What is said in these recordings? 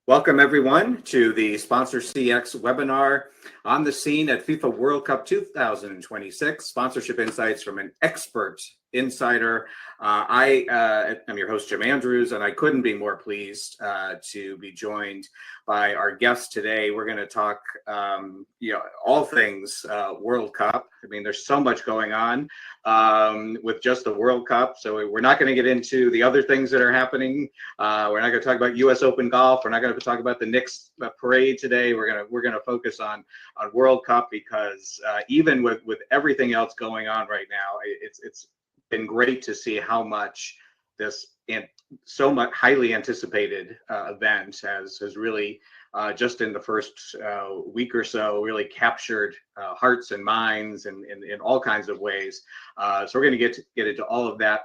Welcome, everyone, to the Sponsor CX webinar on the scene at FIFA World Cup 2026, sponsorship insights from an expert insider. I am your host, Jim Andrews, and I couldn't be more pleased to be joined by our guest today. We're going to talk, all things World Cup. I mean, there's so much going on with just the World Cup, so we're not going to get into the other things that are happening. We're not going to talk about U.S. Open golf. We're not going to talk about the Knicks parade today. We're going to focus on World Cup because even with everything else going on right now, it's been great to see how much this and so much highly anticipated event has really just in the first week or so really captured hearts and minds in all kinds of ways. So we're going to get into all of that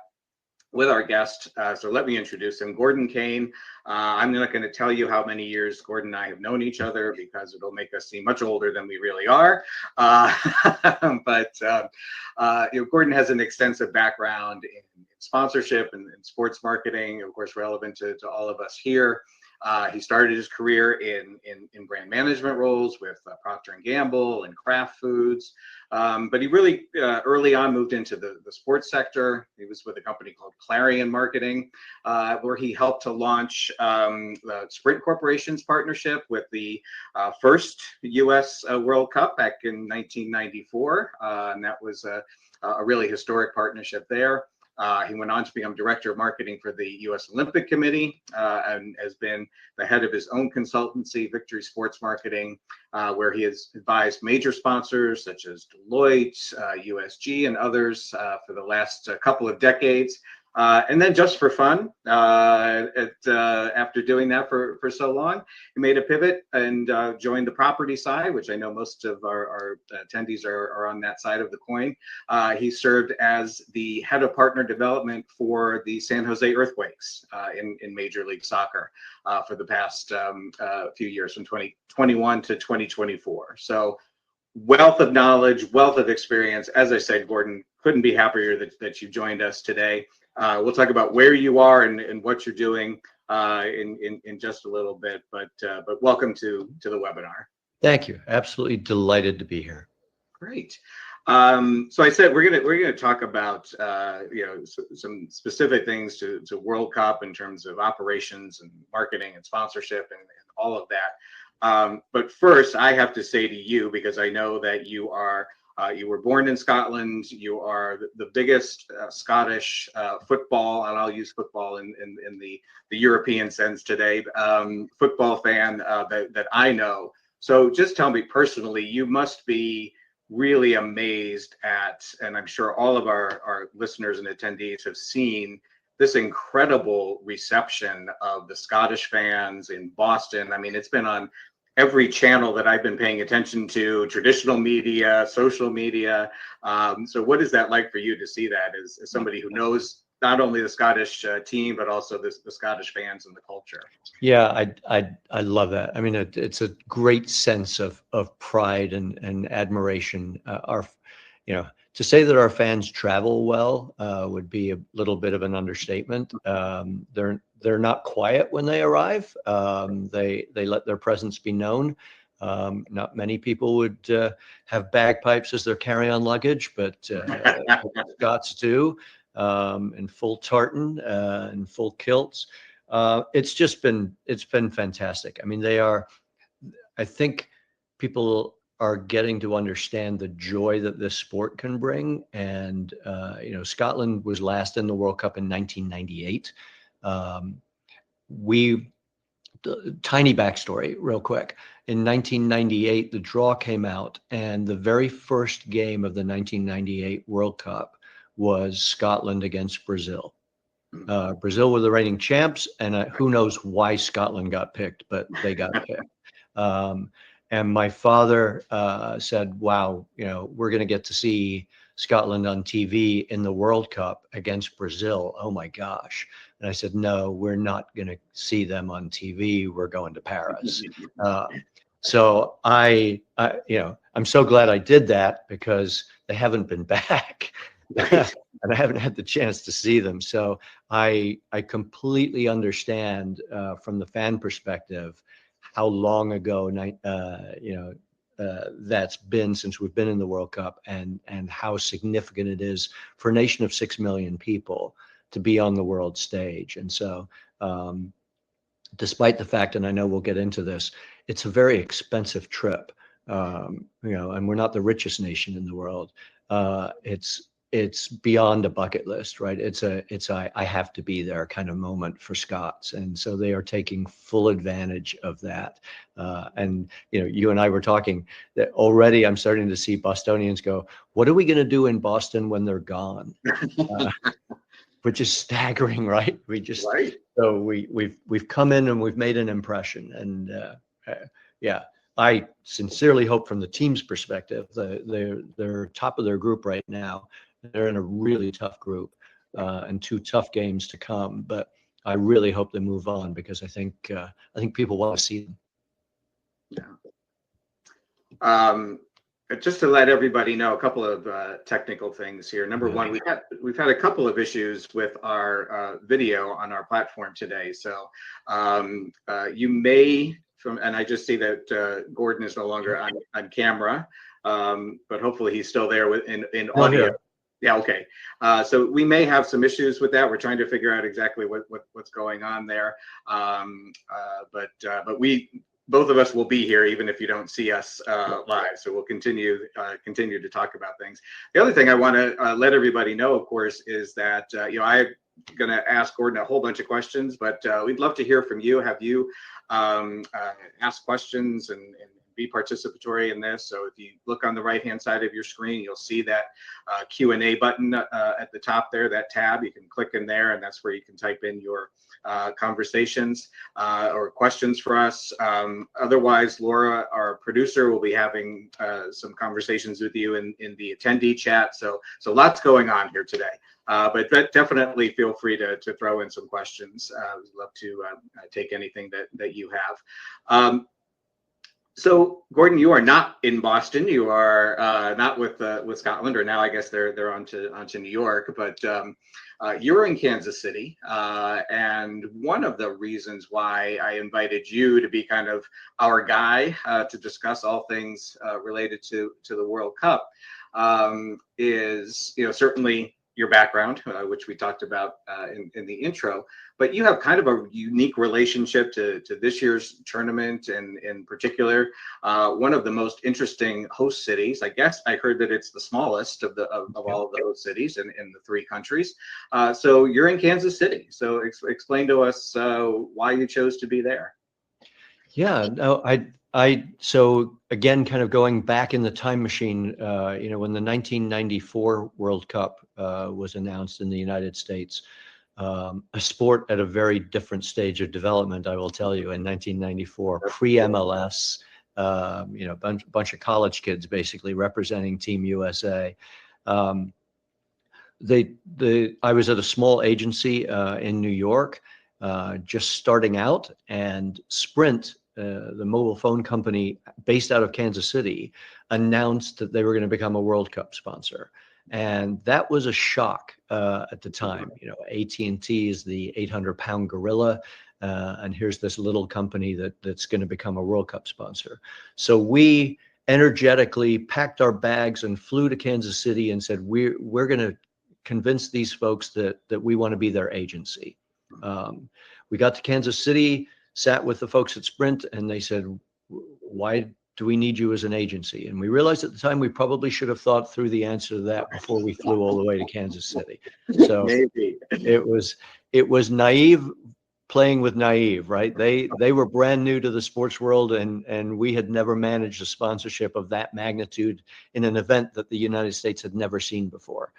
with our guest. So let me introduce him, Gordon Kane. I'm not going to tell you how many years Gordon and I have known each other because it'll make us seem much older than we really are. But Gordon has an extensive background in sponsorship and sports marketing, of course, relevant to all of us here. He started his career in brand management roles with Procter & Gamble and Kraft Foods, but he really early on moved into the sports sector. He was with a company called Clarion Marketing, where he helped to launch the Sprint Corporation's partnership with the first U.S. World Cup back in 1994, and that was a really historic partnership there. He went on to become director of marketing for the U.S. Olympic Committee and has been the head of his own consultancy, Victory Sports Marketing, where he has advised major sponsors such as Deloitte, USG, and others for the last couple of decades. And then just for fun, after doing that for so long, he made a pivot and joined the property side, which I know most of our attendees are on that side of the coin. He served as the head of partner development for the San Jose Earthquakes in Major League Soccer for the past few years, from 2021 to 2024. So wealth of knowledge, wealth of experience. As I said, Gordon, couldn't be happier that you joined us today. We'll talk about where you are and what you're doing in just a little bit, but welcome to the webinar. Thank you. Absolutely delighted to be here. Great. So I said we're gonna talk about some specific things to World Cup in terms of operations and marketing and sponsorship and all of that. But first, I have to say to you, because I know that you were born in Scotland. You are the biggest Scottish football, and I'll use football in the European sense today, football fan that I know. So just tell me personally, you must be really amazed at, and I'm sure all of our listeners and attendees have seen this incredible reception of the Scottish fans in Boston. I mean, it's been on every channel that I've been paying attention to, traditional media, social media. So what is that like for you to see that as somebody who knows not only the Scottish team, but also the Scottish fans and the culture? Yeah, I love that. I mean, it's a great sense of pride and admiration. To say that our fans travel well would be a little bit of an understatement. They're not quiet when they arrive. They let their presence be known. Not many people would have bagpipes as their carry-on luggage, but Scots do, in full tartan and full kilts. It's been fantastic. I mean, I think people are getting to understand the joy that this sport can bring. And, Scotland was last in the World Cup in 1998. Tiny backstory real quick. In 1998, the draw came out, and the very first game of the 1998 World Cup was Scotland against Brazil. Brazil were the reigning champs, and who knows why Scotland got picked, but they got picked. And my father said, wow, we're going to get to see Scotland on TV in the World Cup against Brazil. Oh my gosh. And I said, no, we're not going to see them on TV. We're going to Paris. So I'm so glad I did that, because they haven't been back. and I haven't had the chance to see them. So I completely understand from the fan perspective how long ago that's been since we've been in the World Cup, and how significant it is for a nation of 6 million people to be on the world stage. And so despite the fact, and I know we'll get into this, it's a very expensive trip, and we're not the richest nation in the world. It's beyond a bucket list, right? It's I have to be there kind of moment for Scots, and so they are taking full advantage of that. And you and I were talking that already. I'm starting to see Bostonians go, "What are we going to do in Boston when they're gone?" Which is staggering, right? Right. So we've come in and we've made an impression, and yeah, I sincerely hope from the team's perspective, they're top of their group right now. They're in a really tough group, and 2 tough games to come. But I really hope they move on, because I think people want to see them. Yeah. Just to let everybody know, a couple of technical things here. Number one, we've had a couple of issues with our video on our platform today. So you may and I just see that Gordon is no longer on camera, but hopefully he's still there in audio. Here. Yeah. Okay. So we may have some issues with that. We're trying to figure out exactly what's going on there. But both of us will be here even if you don't see us live. So we'll continue to talk about things. The other thing I want to let everybody know, of course, is that I'm going to ask Gordon a whole bunch of questions, but we'd love to hear from you. Have you ask questions and be participatory in this? So if you look on the right-hand side of your screen, you'll see that Q&A button at the top there, that tab. You can click in there, and that's where you can type in your conversations or questions for us. Otherwise, Laura, our producer, will be having some conversations with you in the attendee chat. So lots going on here today. But definitely feel free to throw in some questions. We'd love to take anything that you have. So, Gordon, you are not in Boston. You are not with Scotland, or now I guess they're onto New York. But you're in Kansas City, and one of the reasons why I invited you to be kind of our guy to discuss all things related to the World Cup is certainly your background, which we talked about in the intro, but you have kind of a unique relationship to this year's tournament, and in particular, one of the most interesting host cities. I guess I heard that it's the smallest of all of the host cities in the 3 countries. So you're in Kansas City. So explain to us why you chose to be there. Yeah, no, so again, kind of going back in the time machine, when the 1994 World Cup was announced in the United States, a sport at a very different stage of development, I will tell you, in 1994, pre-MLS, bunch of college kids basically representing Team USA. I was at a small agency in New York, just starting out, and Sprint, the mobile phone company based out of Kansas City, announced that they were going to become a World Cup sponsor. And that was a shock at the time. AT&T is the 800-pound gorilla, and here's this little company that's going to become a World Cup sponsor. So we energetically packed our bags and flew to Kansas City and said, we're going to convince these folks that we want to be their agency. We got to Kansas City, sat with the folks at Sprint, and they said, why do we need you as an agency? And we realized at the time we probably should have thought through the answer to that before we flew all the way to Kansas City. So maybe it was naive playing with naive, right? They were brand new to the sports world, and we had never managed a sponsorship of that magnitude in an event that the United States had never seen before.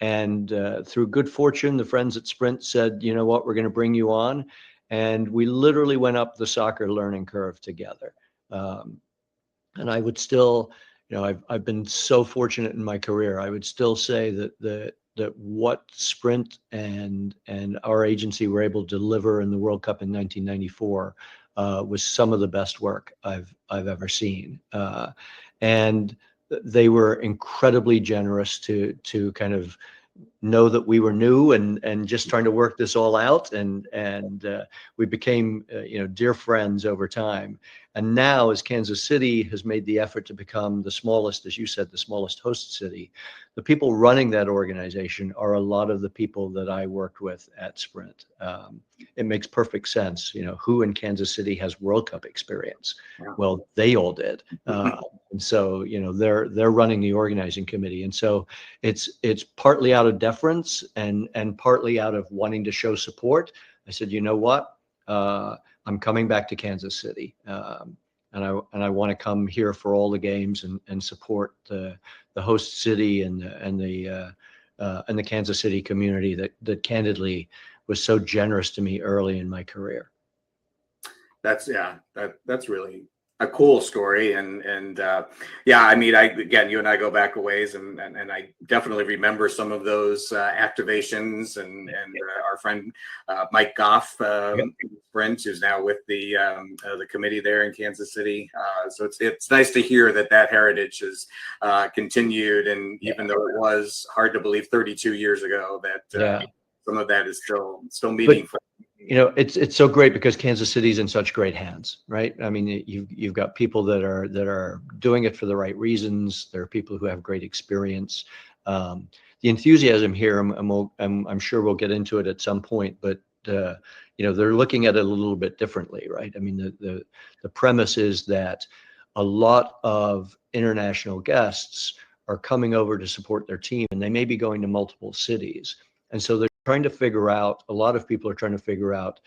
And through good fortune, the friends at Sprint said, you know what, we're going to bring you on. And we literally went up the soccer learning curve together. And I would still, I've been so fortunate in my career. I would still say that what Sprint and our agency were able to deliver in the World Cup in 1994 was some of the best work I've ever seen. And they were incredibly generous to kind of know that we were new and just trying to work this all out, and we became dear friends over time. And now, as Kansas City has made the effort to become the smallest, as you said, the smallest host city, the people running that organization are a lot of the people that I worked with at Sprint. It makes perfect sense. Who in Kansas City has World Cup experience? Well, they all did. And so, they're running the organizing committee. And so it's partly out of deference and partly out of wanting to show support. I said, you know what? I'm coming back to Kansas City. And I want to come here for all the games and support the host city and the Kansas City community that candidly was so generous to me early in my career. That's really a cool story. And yeah, I mean, again, you and I go back a ways, and I definitely remember some of those activations, and our friend Mike Goff, Sprint, who's now with the committee there in Kansas City. So it's nice to hear that heritage has continued, and even though it was hard to believe 32 years ago that some of that is still meaningful. It's so great because Kansas City's in such great hands, right? I mean, you've got people that are doing it for the right reasons. There are people who have great experience. The enthusiasm here, I'm sure we'll get into it at some point, but they're looking at it a little bit differently, right? I mean, the premise is that a lot of international guests are coming over to support their team, and they may be going to multiple cities, and so they're trying to figure out, a lot of people are trying to figure out,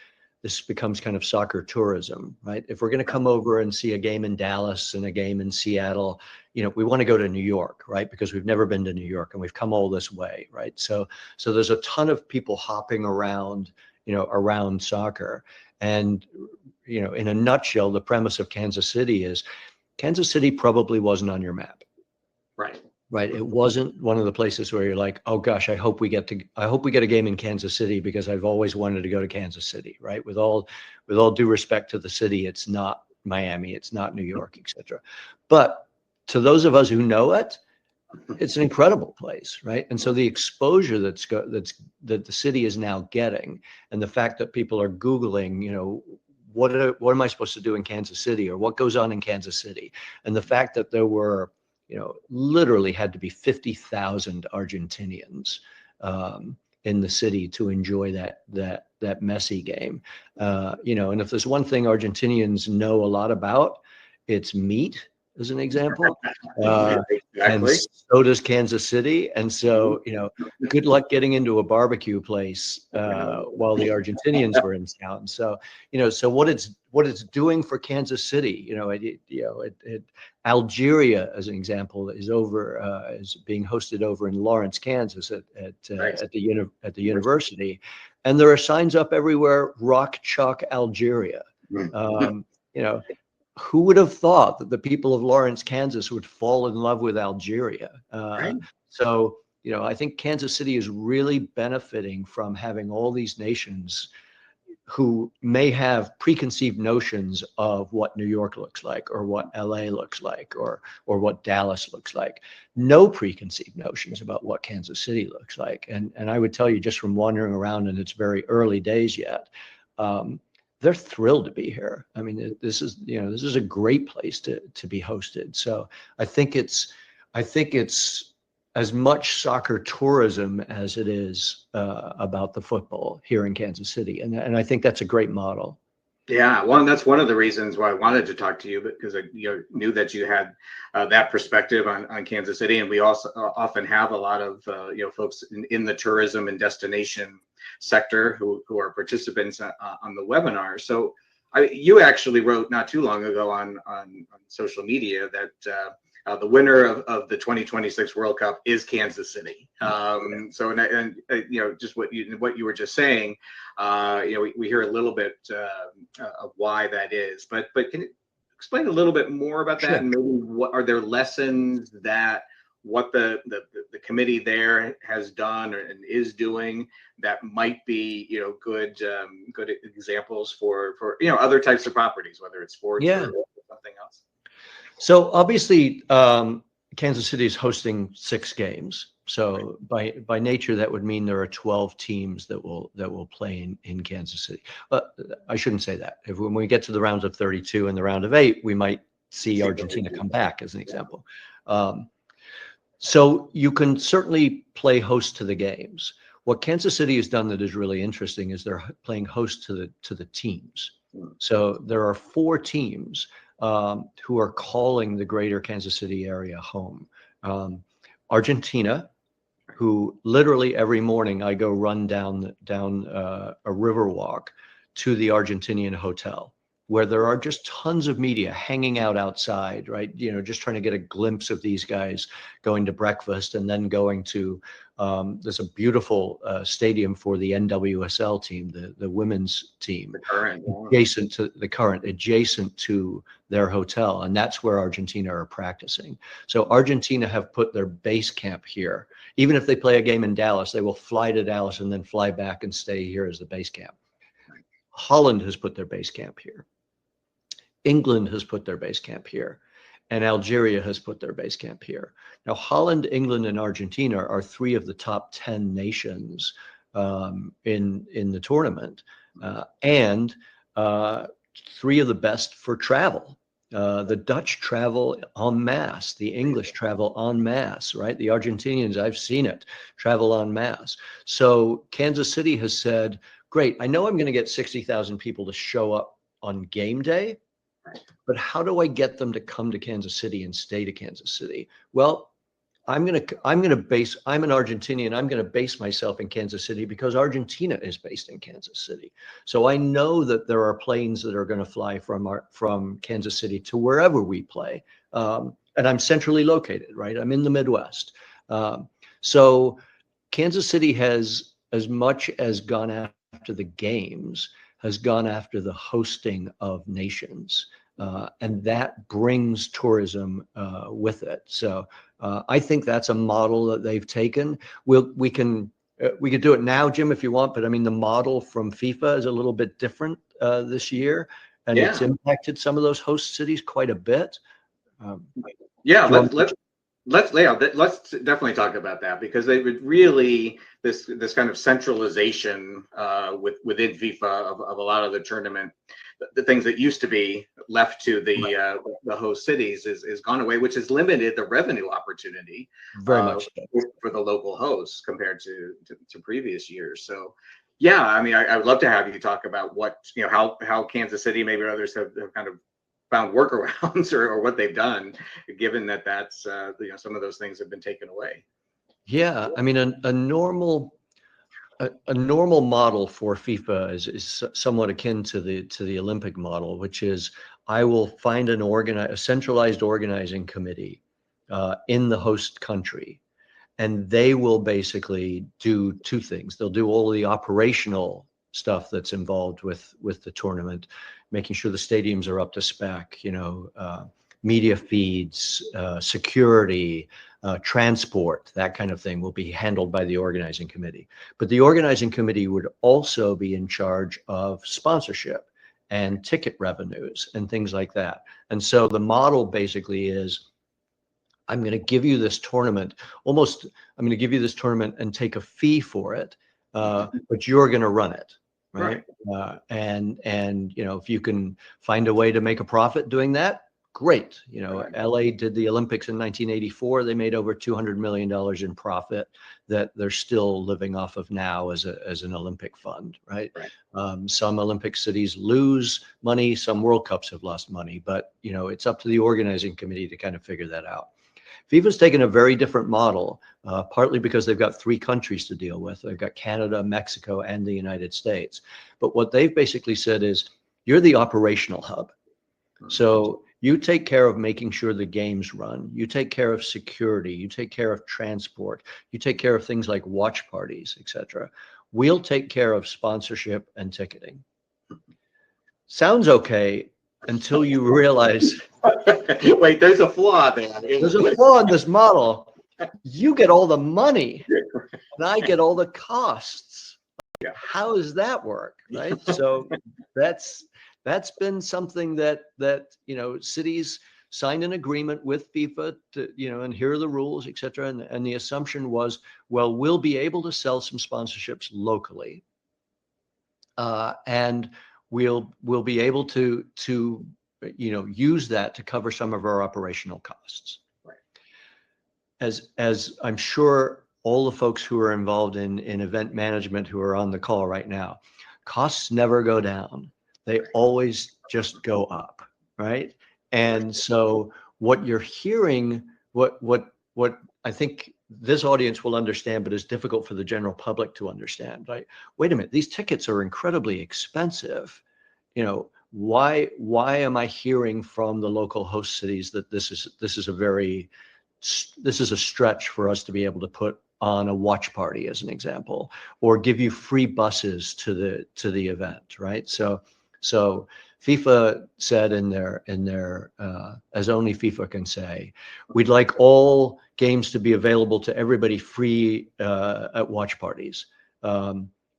this becomes kind of soccer tourism, right? If we're going to come over and see a game in Dallas and a game in Seattle, we want to go to New York, right? Because we've never been to New York and we've come all this way, right? So there's a ton of people hopping around, around soccer. And, in a nutshell, the premise of Kansas City is Kansas City probably wasn't on your map. Right. It wasn't one of the places where you're like, oh gosh, I hope we get a game in Kansas City because I've always wanted to go to Kansas City, right? With all due respect to the city, it's not Miami, it's not New York, etc. But to those of us who know it, it's an incredible place, right? And so the exposure that the city is now getting, and the fact that people are Googling, what am I supposed to do in Kansas City, or what goes on in Kansas City, and the fact that there were literally had to be 50,000 Argentinians in the city to enjoy that Messi game. And if there's one thing Argentinians know a lot about, it's meat, as an example. Exactly. And so does Kansas City. And so, good luck getting into a barbecue place while the Argentinians were in town. So, so what it's doing for Kansas City, Algeria, as an example, is being hosted over in Lawrence, Kansas at the university, and there are signs up everywhere, Rock Chalk Algeria. Who would have thought that the people of Lawrence, Kansas would fall in love with Algeria? So, I think Kansas City is really benefiting from having all these nations who may have preconceived notions of what New York looks like, or what LA looks like, or what Dallas looks like. No preconceived notions about what Kansas City looks like. And I would tell you, just from wandering around in its very early days yet, they're thrilled to be here. I mean, this is a great place to be hosted. So I think it's as much soccer tourism as it is about the football here in Kansas City, and I think that's a great model. Yeah, well, and that's one of the reasons why I wanted to talk to you, because I knew that you had that perspective on Kansas City, and we also often have a lot of folks in the tourism and destination sector who are participants on the webinar. So you actually wrote not too long ago on social media that the winner of the 2026 World Cup is Kansas City. So just what you were just saying, we hear a little bit of why that is, but can you explain a little bit more about that? Sure. And maybe what are there lessons that what the committee there has done and is doing that might be good examples for other types of properties, whether it's sports or something else? So obviously, Kansas City is hosting 6 games, So by nature, that would mean there are 12 teams that will play in Kansas City. But I shouldn't say that. When we get to the rounds of 32 and the round of 8, we might see Argentina come back as an example. So you can certainly play host to the games. What Kansas City has done that is really interesting is they're playing host to the teams. So there are 4 teams who are calling the greater Kansas City area home. Argentina, who literally every morning I go run down a river walk to the Argentinian hotel, where there are just tons of media hanging out outside, right? You know, just trying to get a glimpse of these guys going to breakfast and then going to, there's a beautiful stadium for the NWSL team, the women's team, adjacent to their hotel. And that's where Argentina are practicing. So Argentina have put their base camp here. Even if they play a game in Dallas, they will fly to Dallas and then fly back and stay here as the base camp. Holland has put their base camp here. England has put their base camp here, and Algeria has put their base camp here. Now, Holland, England, and Argentina are 3 of the top 10 nations in the tournament, and 3 of the best for travel. The Dutch travel en masse, the English travel en masse, right? The Argentinians, I've seen it, travel en masse. So Kansas City has said, great, I know I'm going to get 60,000 people to show up on game day, but how do I get them to come to Kansas City and stay to Kansas City? Well, I'm an Argentinian. I'm going to base myself in Kansas City because Argentina is based in Kansas City. So I know that there are planes that are going to fly from Kansas City to wherever we play. And I'm centrally located, right? I'm in the Midwest. So Kansas City has, as much as gone after the games, has gone after the hosting of nations. And that brings tourism with it. So I think that's a model that they've taken. We can do it now, Jim, if you want, but I mean, the model from FIFA is a little bit different this year, and it's impacted some of those host cities quite a bit. Let's definitely talk about that, because they would really this kind of centralization within FIFA of a lot of the tournament, the things that used to be left to the host cities is gone away, which has limited the revenue opportunity very much for the local hosts compared to previous years. So yeah, I mean, I would love to have you talk about what, you know, how Kansas City, maybe others have kind of found workarounds or what they've done, given that that's you know, some of those things have been taken away. Yeah, I mean, a normal model for FIFA is somewhat akin to the Olympic model, which is I will find a centralized organizing committee in the host country, and they will basically do 2 things. They'll do all the operational stuff that's involved with the tournament, making sure the stadiums are up to spec, you know, media feeds, security, transport, that kind of thing will be handled by the organizing committee. But the organizing committee would also be in charge of sponsorship and ticket revenues and things like that. And so the model basically is, I'm going to give you this tournament, I'm going to give you this tournament and take a fee for it, but you're going to run it. Right. And, you know, if you can find a way to make a profit doing that, great. You know, LA did the Olympics in 1984. They made over $200 million in profit that they're still living off of now as an Olympic fund. Right. Some Olympic cities lose money. Some World Cups have lost money, but, you know, it's up to the organizing committee to kind of figure that out. FIFA's taken a very different model, partly because they've got 3 countries to deal with. They've got Canada, Mexico, and the United States. But what they've basically said is, you're the operational hub. So you take care of making sure the games run. You take care of security. You take care of transport. You take care of things like watch parties, etc. We'll take care of sponsorship and ticketing. Sounds okay until you realize wait, there's a flaw there. There's a flaw in this model. You get all the money and I get all the costs. How does that work? Right. So that's been something that you know, cities signed an agreement with FIFA to, and here are the rules, et cetera. And the assumption was, well, we'll be able to sell some sponsorships locally. And we'll be able to use that to cover some of our operational costs. Right. As I'm sure all the folks who are involved in event management who are on the call right now, costs never go down. They always just go up, right? And so what you're hearing, what I think this audience will understand, but is difficult for the general public to understand, right? Wait a minute, these tickets are incredibly expensive. Why am I hearing from the local host cities that this is a stretch for us to be able to put on a watch party, as an example, or give you free buses to the event, right? So FIFA said in their as only FIFA can say, we'd like all games to be available to everybody free at watch parties.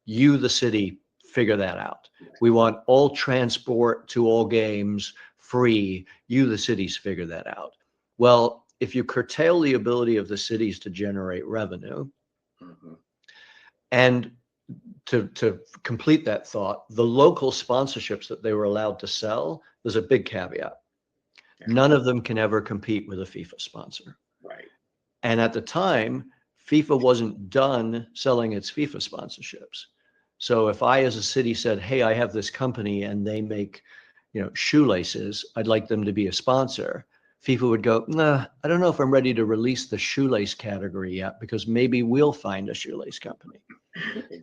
You, the city, figure that out. We want all transport to all games free. You, the cities, figure that out. Well, if you curtail the ability of the cities to generate revenue, and to complete that thought, the local sponsorships that they were allowed to sell, there's a big caveat. None of them can ever compete with a FIFA sponsor. Right. And at the time, FIFA wasn't done selling its FIFA sponsorships. So if I, as a city, said, hey, I have this company and they make, shoelaces, I'd like them to be a sponsor, FIFA would go, nah, I don't know if I'm ready to release the shoelace category yet, because maybe we'll find a shoelace company.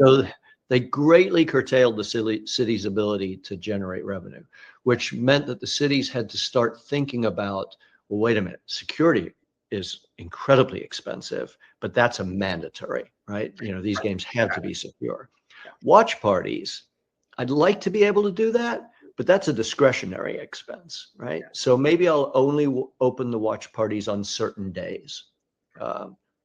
So they greatly curtailed the city's ability to generate revenue, which meant that the cities had to start thinking about, well, wait a minute, security is incredibly expensive, but that's a mandatory, right? These games have to be secure. Watch parties, I'd like to be able to do that, but that's a discretionary expense, right? So maybe I'll only open the watch parties on certain days,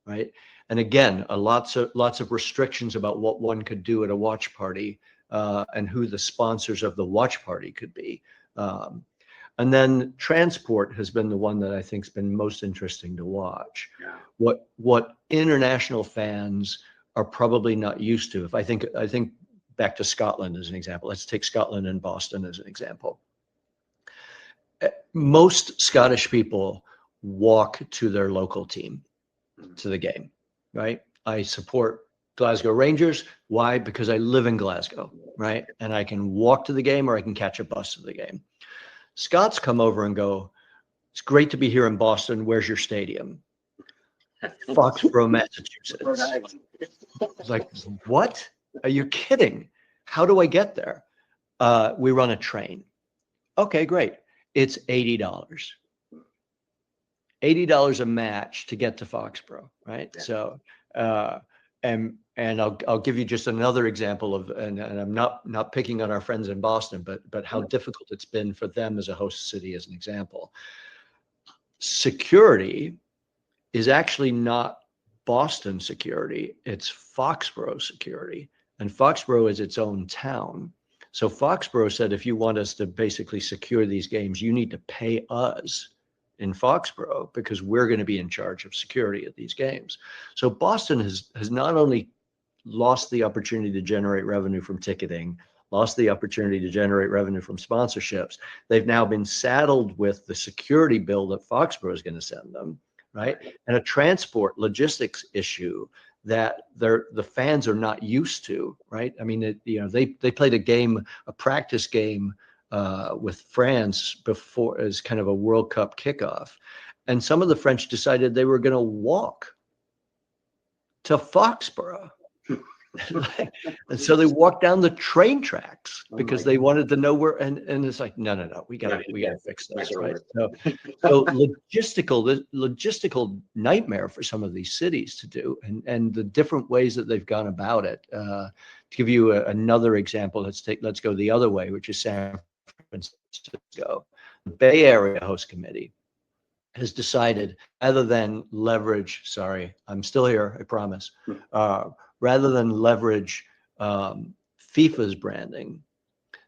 right? And again, lots of restrictions about what one could do at a watch party, and who the sponsors of the watch party could be. And then transport has been the one that I think has been most interesting to watch. Yeah. What international fans are probably not used to. I think back to Scotland as an example. Let's take Scotland and Boston as an example. Most Scottish people walk to their local team, to the game, right? I support Glasgow Rangers. Why? Because I live in Glasgow, right? And I can walk to the game or I can catch a bus to the game. Scots come over and go, it's great to be here in Boston. Where's your stadium? Foxborough, Massachusetts. It's like, what? Are you kidding? How do I get there? We run a train. Okay, great. It's $80. $80 a match to get to Foxborough, right? Yeah. So, and I'll give you just another example of, and I'm not picking on our friends in Boston, but how difficult it's been for them as a host city, as an example. Security is actually not Boston security, it's Foxborough security. And Foxborough is its own town. So Foxborough said, if you want us to basically secure these games, you need to pay us in Foxborough, because we're going to be in charge of security at these games. So Boston has not only lost the opportunity to generate revenue from ticketing, lost the opportunity to generate revenue from sponsorships, they've now been saddled with the security bill that Foxborough is going to send them, right? And a transport logistics issue that the fans are not used to, right? I mean, they played a practice game with France before, as kind of a World Cup kickoff, and some of the French decided they were going to walk to Foxborough. And so they walked down the train tracks because they wanted to know where, and it's like, no, we gotta fix this, right? So logistical nightmare for some of these cities to do, and the different ways that they've gone about it. To give you another example, let's go the other way, which is San Francisco. The Bay Area Host Committee has decided, rather than leverage, sorry, I'm still here, I promise, rather than leverage FIFA's branding,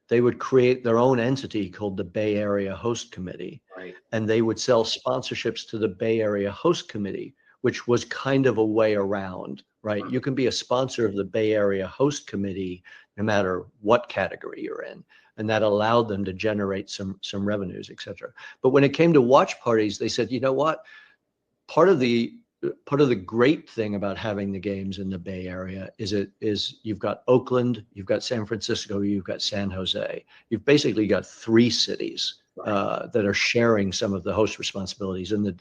they would create their own entity called the Bay Area Host Committee. Right. and they would sell sponsorships to the Bay Area Host Committee, which was kind of a way around, right? You can be a sponsor of the Bay Area Host Committee no matter what category you're in. And that allowed them to generate some revenues, et cetera. But when it came to watch parties, they said, you know what? Part of the great thing about having the games in the Bay Area is you've got Oakland, you've got San Francisco, you've got San Jose. You've basically got three cities that are sharing some of the host responsibilities, and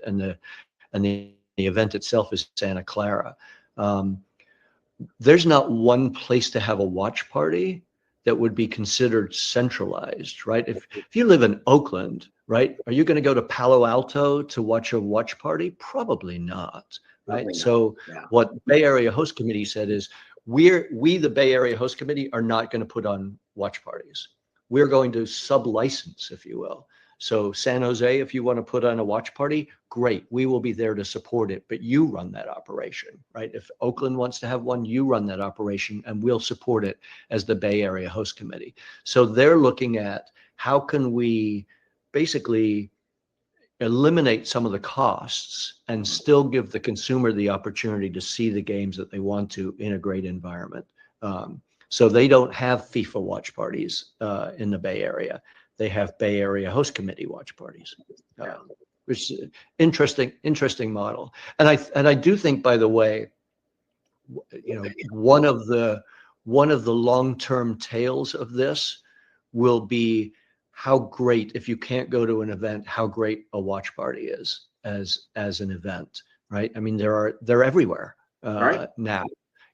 the event itself is Santa Clara. There's not one place to have a watch party that would be considered centralized, right? If you live in Oakland, right, are you going to go to Palo Alto to watch a watch party? Probably not, right? Probably not. So Yeah. what Bay Area Host Committee said is, we the Bay Area Host Committee are not going to put on watch parties. We're going to sub-license, if you will. So San Jose, if you want to put on a watch party, great. We will be there to support it, but you run that operation, right? If Oakland wants to have one, you run that operation, and we'll support it as the Bay Area Host Committee. So they're looking at how can we basically eliminate some of the costs and still give the consumer the opportunity to see the games that they want to in a great environment. So they don't have FIFA watch parties in the Bay Area. They have Bay Area Host Committee watch parties, which is interesting model. And I do think, by the way, you know, one of the long-term tales of this will be how great, if you can't go to an event, how great a watch party is as an event, right? I mean, they're everywhere now.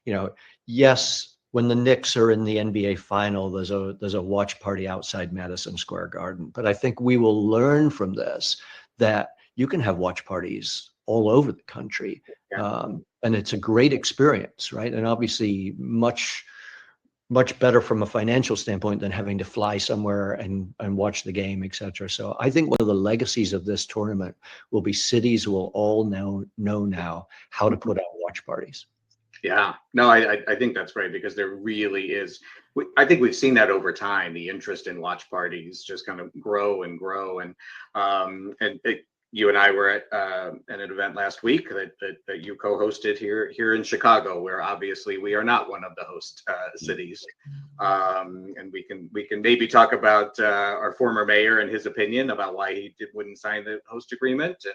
You know, yes, when the Knicks are in the NBA final, there's a watch party outside Madison Square Garden. But I think we will learn from this that you can have watch parties all over the country, and it's a great experience, right? And obviously much better from a financial standpoint than having to fly somewhere and watch the game, et cetera. So I think one of the legacies of this tournament will be cities will all know now how to put out watch parties. Yeah, no, I think that's right, because there really is. I think we've seen that over time. The interest in watch parties just kind of grow and grow, and you and I were at an event last week that you co-hosted here in Chicago, where obviously we are not one of the host cities, and we can maybe talk about our former mayor and his opinion about why he wouldn't sign the host agreement, and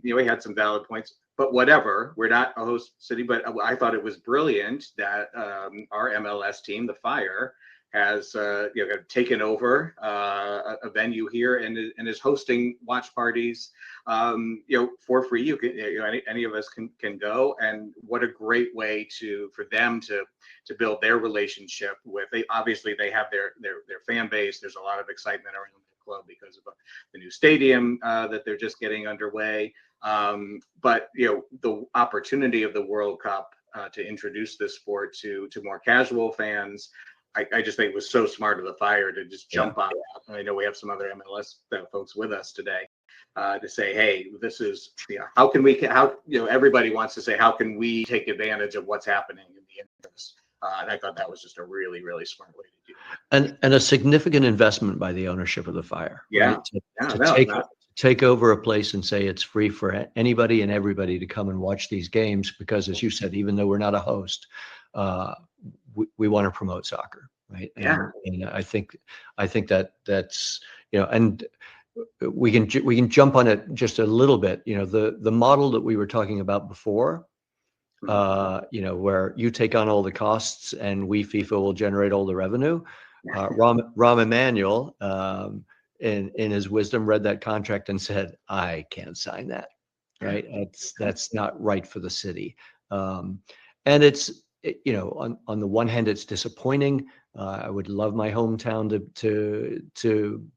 you know, he had some valid points. But whatever, we're not a host city. But I thought it was brilliant that our MLS team, the Fire, has taken over a venue here and is hosting watch parties, for free. You can, any of us can go, and what a great way for them to build their relationship with. They obviously have their fan base. There's a lot of excitement around the club because of the new stadium that they're just getting underway. But the opportunity of the World Cup to introduce this sport to more casual fans, I just think it was so smart of the Fire to just jump on that. I know we have some other MLS folks with us today to say, hey, this is how everybody wants to say, how can we take advantage of what's happening in the interest. And I thought that was just a really, really smart way to do it. And a significant investment by the ownership of the Fire. Yeah. Right? To take over a place and say it's free for anybody and everybody to come and watch these games, because, as you said, even though we're not a host, we want to promote soccer, right? And I think that's and we can jump on it just a little bit. The model that we were talking about before, where you take on all the costs and we, FIFA, will generate all the revenue. Rahm Emanuel, in his wisdom, read that contract and said, I can't sign that, right? That's not right for the city. And it's, on the one hand, it's disappointing. I would love my hometown to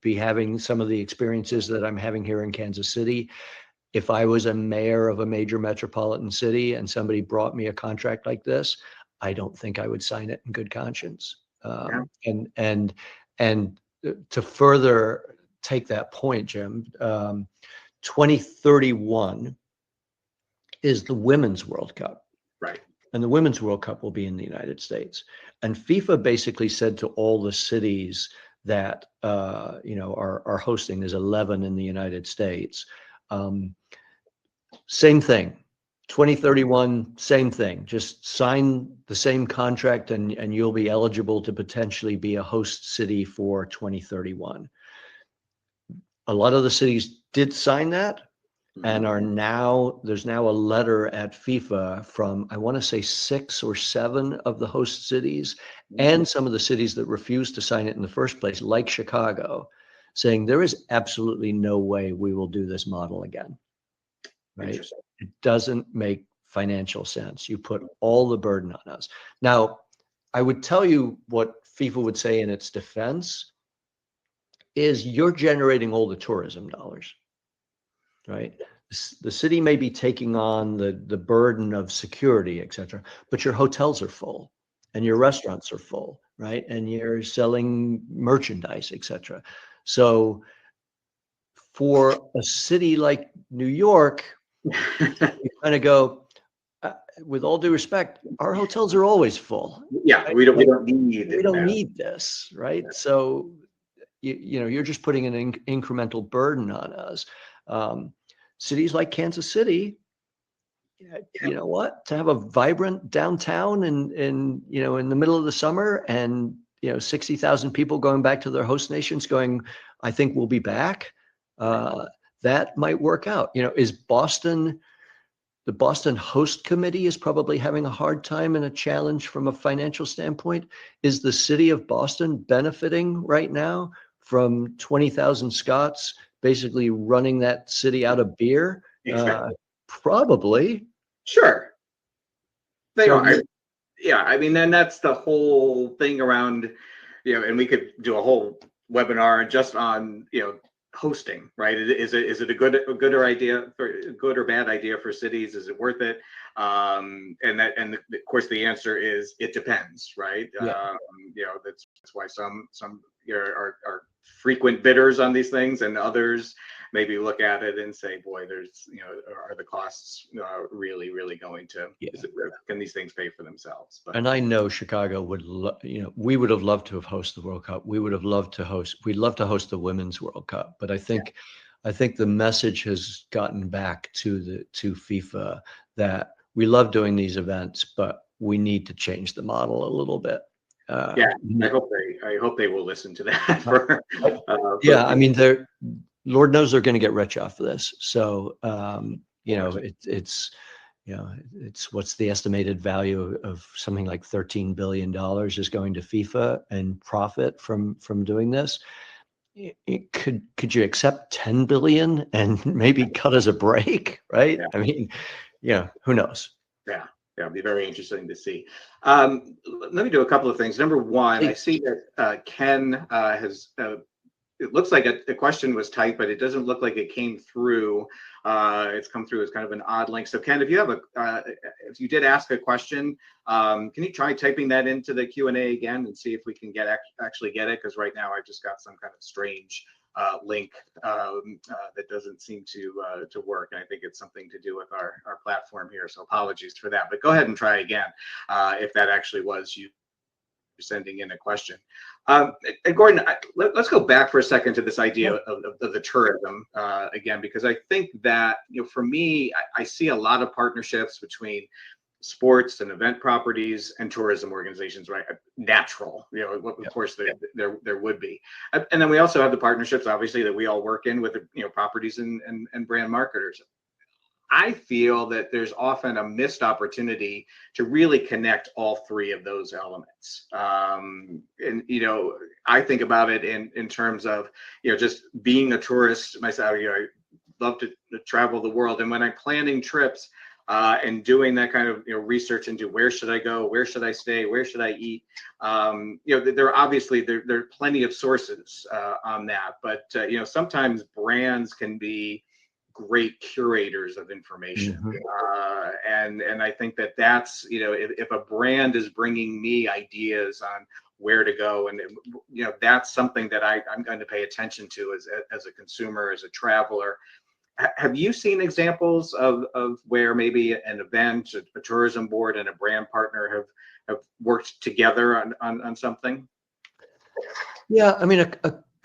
be having some of the experiences that I'm having here in Kansas City. If I was a mayor of a major metropolitan city and somebody brought me a contract like this, I don't think I would sign it in good conscience. And to further take that point, Jim, 2031 is the Women's World Cup. Right. And the Women's World Cup will be in the United States. And FIFA basically said to all the cities that are hosting. There's 11 in the United States. Same thing. 2031, same thing. Just sign the same contract and you'll be eligible to potentially be a host city for 2031. A lot of the cities did sign that and there's now a letter at FIFA from, I want to say 6 or 7 of the host cities and some of the cities that refused to sign it in the first place, like Chicago, saying there is absolutely no way we will do this model again. Right? It doesn't make financial sense. You put all the burden on us. Now, I would tell you what FIFA would say in its defense is you're generating all the tourism dollars, right? The city may be taking on the burden of security, et cetera, but your hotels are full and your restaurants are full, right? And you're selling merchandise, et cetera. So for a city like New York, you kind of go, with all due respect, our hotels are always full. Yeah, right? we don't don't need this, right? Yeah. So you're just putting an incremental burden on us. Cities like Kansas City, you know what? To have a vibrant downtown and in the middle of the summer and 60,000 people going back to their host nations going, I think we'll be back. That might work out. Is Boston, the Boston host committee is probably having a hard time and a challenge from a financial standpoint. Is the city of Boston benefiting right now from 20,000 Scots basically running that city out of beer? Probably. Sure. They are. Yeah. I mean, then that's the whole thing around, and we could do a whole webinar just on, hosting, right? Is it a good or bad idea for cities? Is it worth it? And of course the answer is it depends, right? Yeah. That's why some are frequent bidders on these things, and others maybe look at it and say, boy, there's are the costs really going to? Can these things pay for themselves? And I know Chicago would we would have loved to have hosted the World Cup. We'd love to host the Women's World Cup, but I think the message has gotten back to FIFA that we love doing these events, but we need to change the model a little bit. I hope they will listen to that. I mean, Lord knows they're going to get rich off of this. So it's what's the estimated value of something like $13 billion is going to FIFA and profit from doing this. Could you accept 10 billion and maybe cut us a break, right? I mean, who knows? It'll be very interesting to see. Let me do a couple of things. Number one, I see that Ken has. It looks like a question was typed, but it doesn't look like it came through. It's come through as kind of an odd link. So Ken, if you did ask a question, can you try typing that into the Q&A again and see if we can actually get it? Because right now I've just got some kind of strange link that doesn't seem to work. And I think it's something to do with our platform here. So apologies for that. But go ahead and try again if that actually was you sending in a question. And Gordon, let's go back for a second to this idea of the tourism again, because I think that, for me, I see a lot of partnerships between sports and event properties and tourism organizations, right? Natural, of course there would be. And then we also have the partnerships, obviously, that we all work in with, properties and brand marketers. I feel that there's often a missed opportunity to really connect all three of those elements. And, I think about it in terms of, just being a tourist myself. I love to travel the world. And when I'm planning trips and doing that kind of, research into where should I go, where should I stay, where should I eat, there are plenty of sources on that. But, sometimes brands can be great curators of information. And I think that's, if a brand is bringing me ideas on where to go, and that's something that I'm going to pay attention to as a consumer, as a traveler. Have you seen examples of where maybe an event, a tourism board, and a brand partner have worked together on something? Yeah, I mean,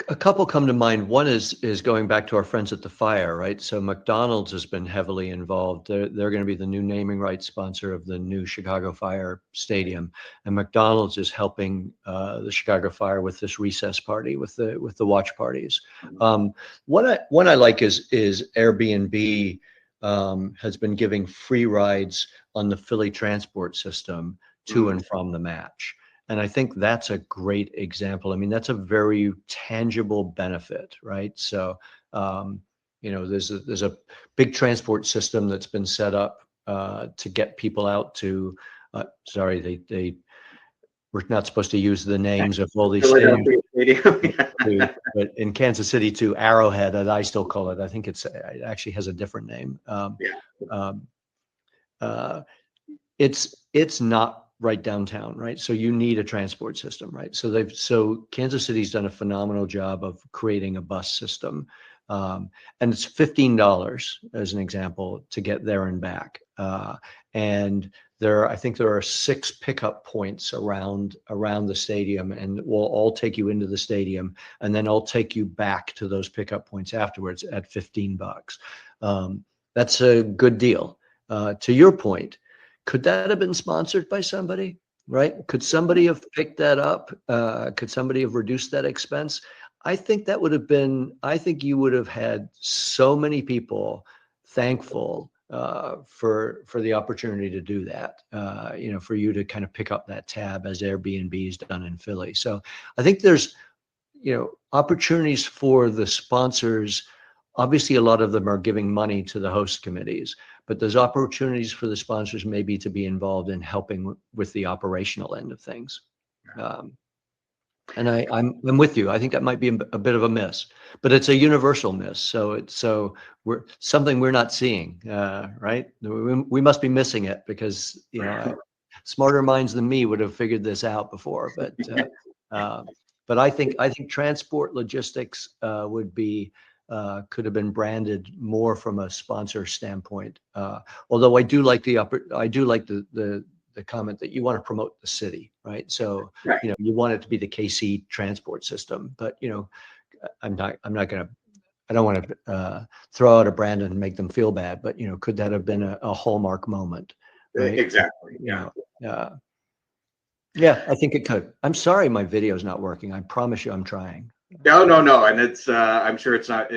a couple come to mind. One is going back to our friends at the Fire, right? So McDonald's has been heavily involved. They're going to be the new naming rights sponsor of the new Chicago Fire Stadium, and McDonald's is helping the Chicago Fire with this recess party, with the watch parties. One I like is Airbnb has been giving free rides on the Philly transport system to and from the match. And I think that's a great example. I mean, that's a very tangible benefit, right? So, there's a big transport system that's been set up to get people out to. Sorry, they we're not supposed to use the names of all these stadiums. Philadelphia Stadium. But in Kansas City to Arrowhead, as I still call it, I think it actually has a different name. Yeah. Um, uh, it's not right downtown, right? So you need a transport system, right? So Kansas City's done a phenomenal job of creating a bus system, and it's $15 as an example to get there and back. And I think there are 6 pickup points around the stadium, and we'll all take you into the stadium, and then I'll take you back to those pickup points afterwards at $15. That's a good deal. To your point, could that have been sponsored by somebody, right? Could somebody have picked that up? Could somebody have reduced that expense? I think I think you would have had so many people thankful for the opportunity to do that, for you to kind of pick up that tab as Airbnb's done in Philly. So I think there's, opportunities for the sponsors. Obviously, a lot of them are giving money to the host committees, but there's opportunities for the sponsors maybe to be involved in helping with the operational end of things. And I'm with you. I think that might be a bit of a miss, but it's a universal miss. So we're not seeing, right? We must be missing it because smarter minds than me would have figured this out before. But I think transport logistics could have been branded more from a sponsor standpoint. Although I do like the comment that you want to promote the city, right? So, Right. you want it to be the KC transport system, but I don't want to throw out a brand and make them feel bad, but could that have been a hallmark moment, right? Exactly. Yeah. Yeah, I think it could. I'm sorry, my video is not working. I promise you, I'm trying. No, and it's I'm sure it's not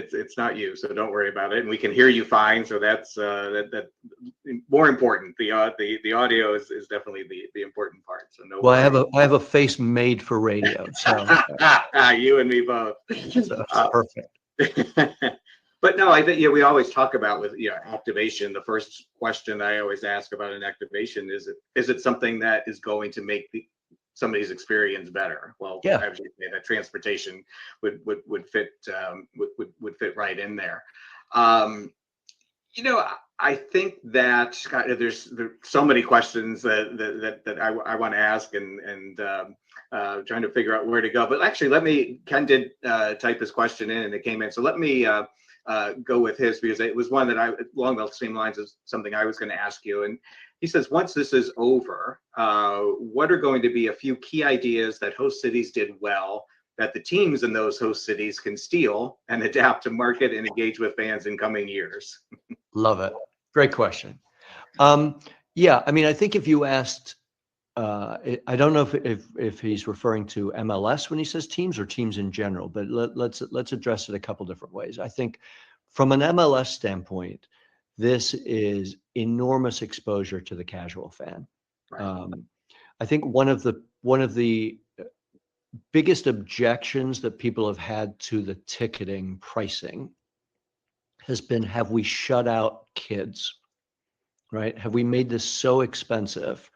you, so don't worry about it. And we can hear you fine, so that's that more important. The audio is definitely the important part. So no. Well, I have a face made for radio, so you and me both. so perfect. But no, I think we always talk about with activation. The first question I always ask about an activation is it something that is going to make somebody's experience better? Well, yeah, actually, that transportation would fit would fit right in there. I think that there's so many questions that I want to ask and trying to figure out where to go. But actually, Ken did type this question in and it came in. So let me go with his because it was one that along the same lines as something I was going to ask you. And he says, once this is over, what are going to be a few key ideas that host cities did well that the teams in those host cities can steal and adapt to market and engage with fans in coming years? Love it. Great question. Yeah, I mean, I think if you asked, I don't know if he's referring to MLS when he says teams or teams in general, but let's address it a couple different ways. I think from an MLS standpoint, this is enormous exposure to the casual fan. Right. I think one of the biggest objections that people have had to the ticketing pricing has been, have we shut out kids, right? Have we made this so expensive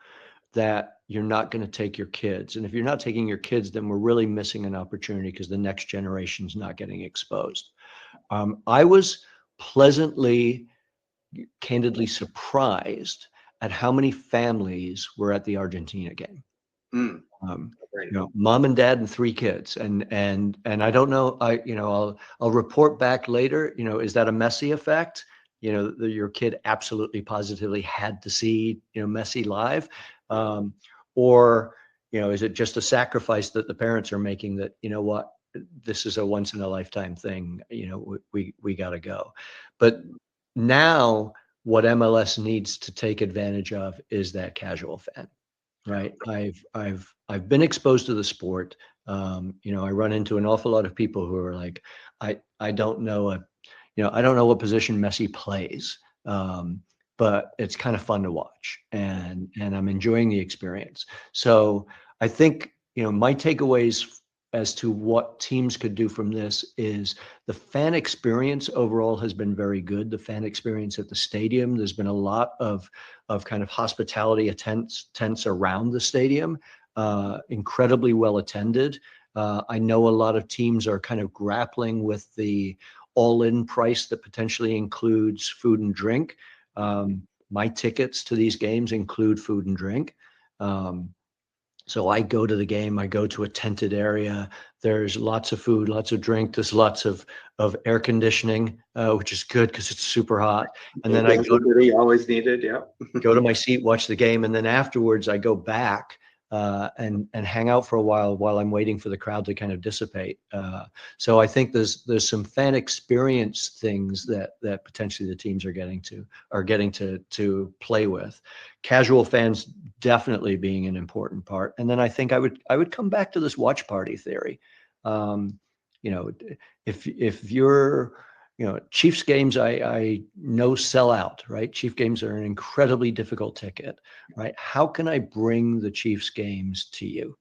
that you're not going to take your kids? And if you're not taking your kids, then we're really missing an opportunity because the next generation's not getting exposed. I was pleasantly, candidly surprised at how many families were at the Argentina game. Mom and dad and 3 kids, and I don't know. I'll report back later. Is that a Messi effect? Your kid absolutely positively had to see Messi live, or is it just a sacrifice that the parents are making that, what, this is a once in a lifetime thing, we got to go. But now what MLS needs to take advantage of is that casual fan, right? I've been exposed to the sport. I run into an awful lot of people who are like, I don't know I don't know what position Messi plays. But it's kind of fun to watch, and I'm enjoying the experience. So I think, my takeaways as to what teams could do from this is the fan experience overall has been very good. The fan experience at the stadium, there's been a lot of kind of hospitality tents around the stadium, incredibly well attended. I know a lot of teams are kind of grappling with the all-in price that potentially includes food and drink. My tickets to these games include food and drink. So I go to the game, I go to a tented area. There's lots of food, lots of drink. There's lots of air conditioning, which is good because it's super hot. And then I always needed. Yeah. Go to my seat, watch the game. And then afterwards I go back and hang out for a while I'm waiting for the crowd to kind of dissipate. So I think there's some fan experience things that potentially the teams are getting to play with. Casual fans definitely being an important part. And then I think I would come back to this watch party theory. If you're Chiefs games, I know sell out, right? Chief games are an incredibly difficult ticket, right? How can I bring the Chiefs games to you,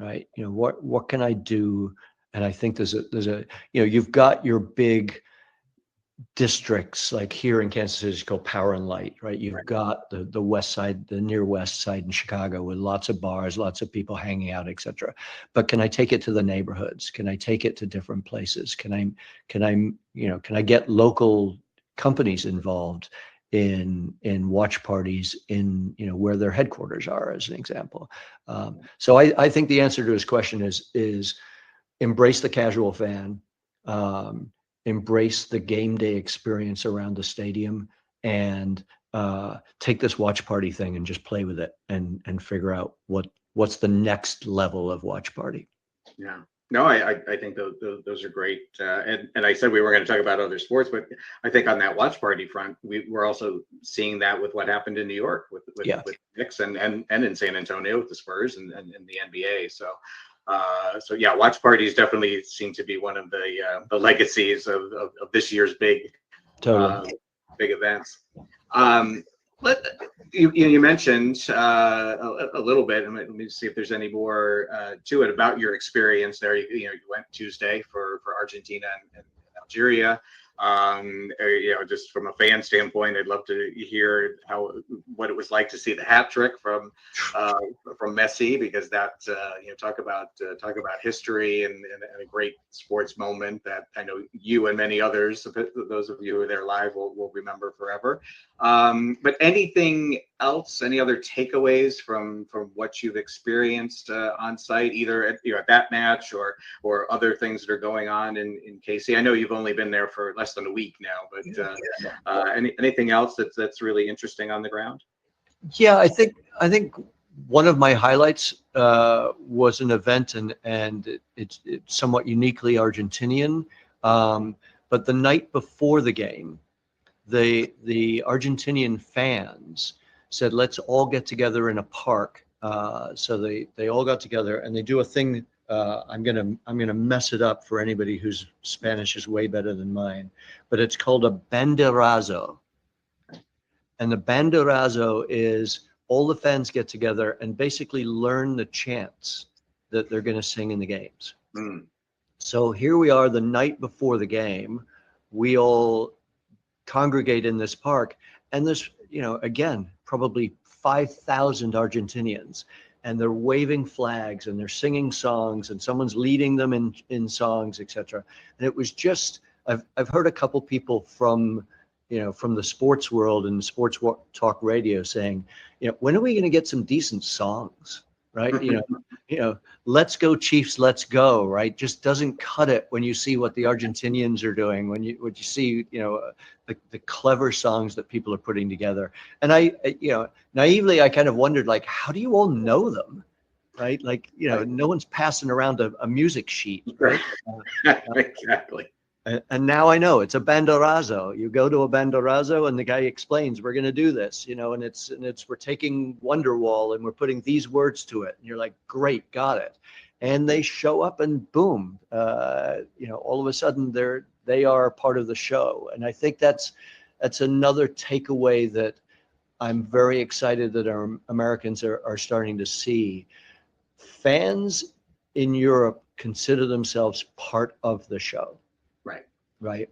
right? What can I do? And I think there's a you've got your big districts like here in Kansas City, it's called Power and Light, right? You've got the west side, the near west side in Chicago with lots of bars, lots of people hanging out, etc. But can I take it to the neighborhoods? Can I take it to different places? Can I get local companies involved in watch parties in where their headquarters are, as an example? So I think the answer to his question is embrace the casual fan. Embrace the game day experience around the stadium, and take this watch party thing and just play with it and figure out what's the next level of watch party. Yeah. No, I think those are great. And I said we were going to talk about other sports, but I think on that watch party front, we're also seeing that with what happened in New York with Knicks and in San Antonio with the Spurs and the NBA. So yeah, watch parties definitely seem to be one of the legacies of this year's big events. You mentioned a little bit. Let me see if there's any more to it about your experience there. You went Tuesday for Argentina and Algeria. Just from a fan standpoint, I'd love to hear what it was like to see the hat trick from Messi, because that talk about history and a great sports moment that I know you and many others, those of you who are there live, will remember forever. But anything else? Any other takeaways from what you've experienced on site, either at that match or other things that are going on in KC? I know you've only been there for less than a week now, but anything else that's really interesting on the ground? Yeah, I think one of my highlights was an event, and it's somewhat uniquely Argentinian. But the night before the game, the Argentinian fans said, let's all get together in a park. So they all got together and they do a thing. I'm gonna mess it up for anybody whose Spanish is way better than mine, but it's called a banderazo. And the banderazo is all the fans get together and basically learn the chants that they're going to sing in the games. So here we are the night before the game. We all congregate in this park, and there's again probably 5,000 Argentinians, and they're waving flags and they're singing songs, and someone's leading them in songs, etc. And it was just, I've heard a couple people from the sports world and sports talk radio saying, when are we going to get some decent songs, right? Let's go Chiefs, let's go, right? Just doesn't cut it when you see what the Argentinians are doing, when you see, the clever songs that people are putting together. And I naively, I kind of wondered, like, how do you all know them? right? Like, Right. no one's passing around a music sheet, right? Exactly. And now I know it's a bandorazo. You go to a bandorazo and the guy explains, we're going to do this, and it's we're taking Wonderwall and we're putting these words to it. And you're like, great, got it. And they show up and boom, all of a sudden they are part of the show. And I think that's another takeaway that I'm very excited that our Americans are starting to see. Fans in Europe consider themselves part of the show. Right. Right.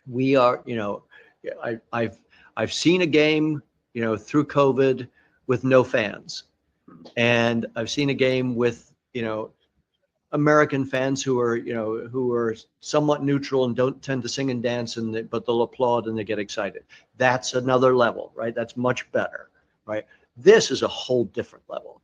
We are, I've seen a game, through COVID with no fans. And I've seen a game with, American fans who are somewhat neutral and don't tend to sing and dance, but they'll applaud and they get excited. That's another level, right? That's much better, right? This is a whole different level,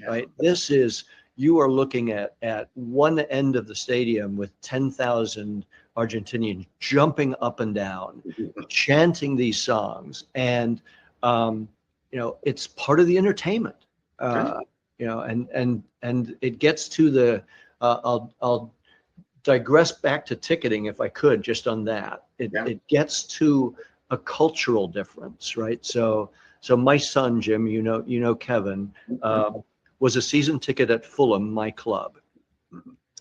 right? This is, you are looking at one end of the stadium with 10,000 Argentinians jumping up and down, chanting these songs, and it's part of the entertainment. And it gets to the. I'll digress back to ticketing if I could, just on that. It gets to a cultural difference, right? So my son Jim, Kevin, was a season ticket at Fulham, my club.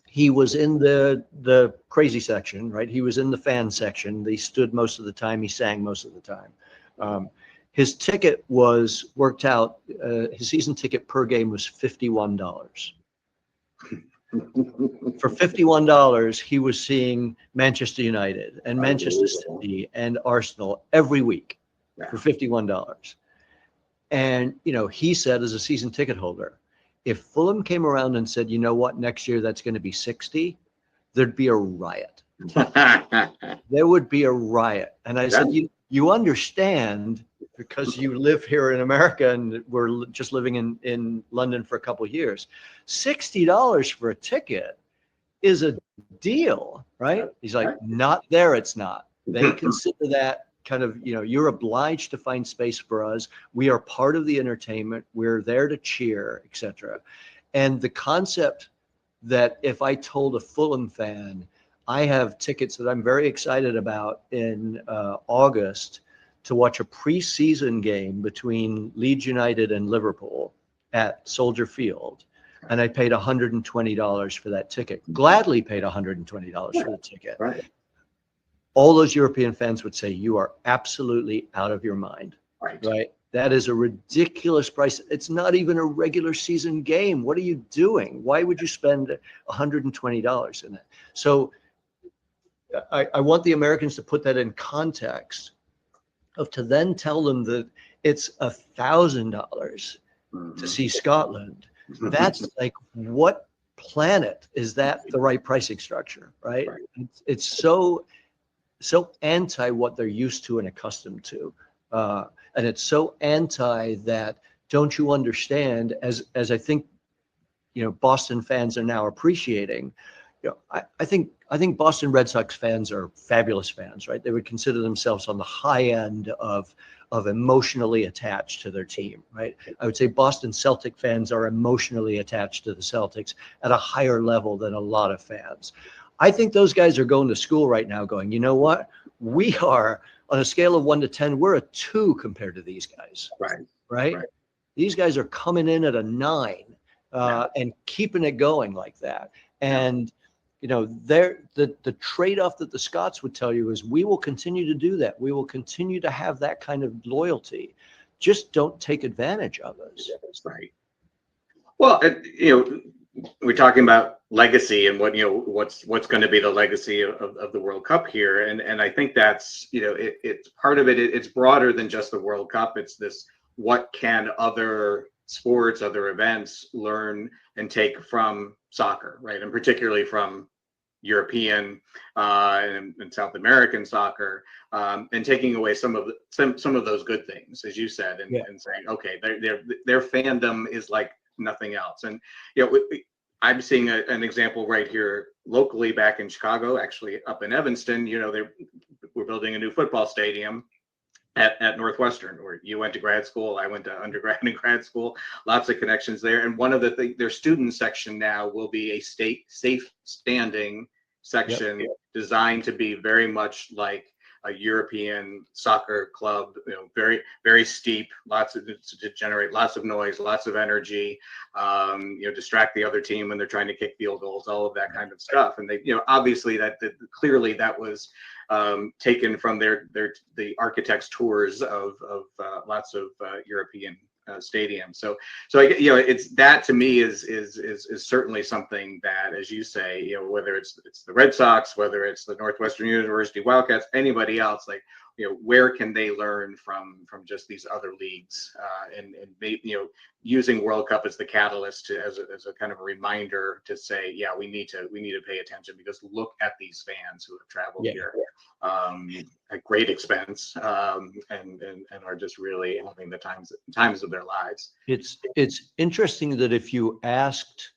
He was in the crazy section, right? He was in the fan section. He stood most of the time. He sang most of the time. His ticket was worked out. His season ticket per game was $51. For $51, he was seeing Manchester United and Manchester City and Arsenal every week for $51. And, he said, as a season ticket holder, if Fulham came around and said, you know what, next year that's going to be 60, there'd be a riot. There would be a riot. And I said, you understand, because you live here in America and we're just living in London for a couple of years, $60 for a ticket is a deal, right? He's like, not there, it's not. They consider that kind of, you're obliged to find space for us. We are part of the entertainment. We're there to cheer, etc. And the concept that if I told a Fulham fan, I have tickets that I'm very excited about in August to watch a preseason game between Leeds United and Liverpool at Soldier Field, and I paid $120 for that ticket. Gladly paid $120 for the ticket. Right. All those European fans would say, you are absolutely out of your mind. Right? That is a ridiculous price. It's not even a regular season game. What are you doing? Why would you spend $120 in it? So I want the Americans to put that in context of, to then tell them that it's $1,000 to see Scotland. That's like, what planet is that the right pricing structure, right? It's so anti what they're used to and accustomed to. And it's so anti that, don't you understand, as I think, Boston fans are now appreciating. I think Boston Red Sox fans are fabulous fans, right? They would consider themselves on the high end of emotionally attached to their team, right? I would say Boston Celtic fans are emotionally attached to the Celtics at a higher level than a lot of fans. I think those guys are going to school right now going, you know what? We are, on a scale of 1 to 10, we're a 2 compared to these guys. Right? These guys are coming in at a 9 and keeping it going like that. And the trade-off that the Scots would tell you is, we will continue to do that. We will continue to have that kind of loyalty. Just don't take advantage of us. Right. Well, we're talking about legacy and what's going to be the legacy of the World Cup here, and I think that's it's part of it. It's broader than just the World Cup. It's this: what can other sports, other events learn and take from soccer, right? And particularly from European and South American soccer, and taking away some of those good things, as you said, and saying, okay, their fandom is like nothing else. And I'm seeing an example right here locally, back in Chicago, actually up in Evanston. We're building a new football stadium. at Northwestern, where you went to grad school, I went to undergrad and grad school, lots of connections there. And one of the things, their student section now will be a state safe standing section, designed to be very much like a European soccer club, very, very steep, lots of, to generate lots of noise, lots of energy, distract the other team when they're trying to kick field goals, all of that kind of stuff. And they, obviously clearly that was taken from the architects' tours of lots of European stadiums. So it's that, to me, is certainly something that, as you say, whether it's the Red Sox, whether it's the Northwestern University Wildcats, anybody else, like, where can they learn from just these other leagues, and using World Cup as the catalyst as a kind of a reminder to say, yeah, we need to pay attention, because look at these fans who have traveled here at great expense, and are just really having the times of their lives. It's interesting that if you asked